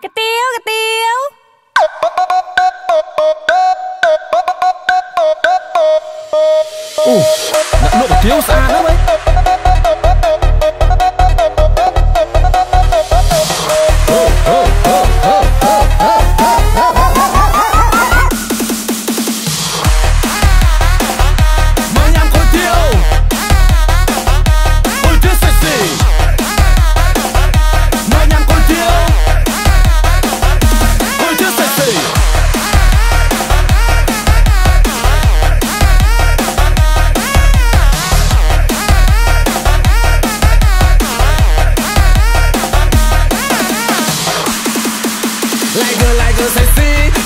Cái tiêu, cái tiêu. Nộp một tiêu xa lắm ấy.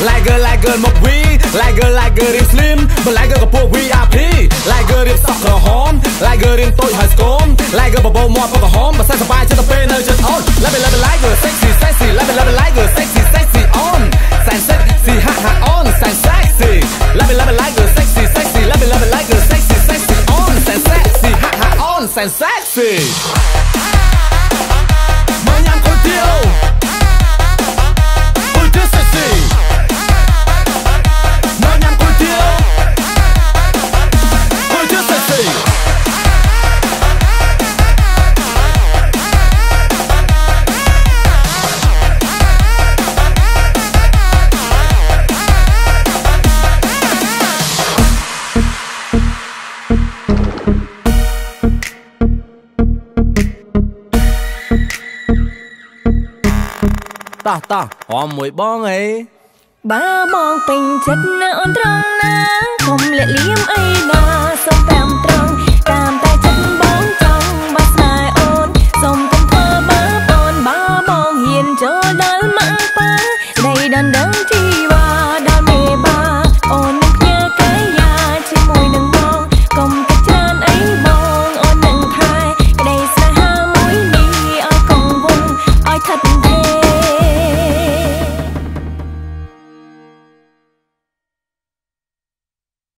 Like girl một quý, like girl điệp slim, but like girl có bộ VIP, like girl điệp sọc cờ hóm, like girl điệp tôi high school, like girl bầu mọt vào cờ hóm, và sai sờ bài trên tập bên nơi chân on, like girl sexy, like girl sexy on, sign sexy ha on, sign sexy, like girl sexy, like girl sexy on, sign sexy ha on, sign sexy. Mới nhắm con tiêu. Ta họ mùi bong ấy Ba mong tình chất ôn trong nắng không lệ liếm ấy nào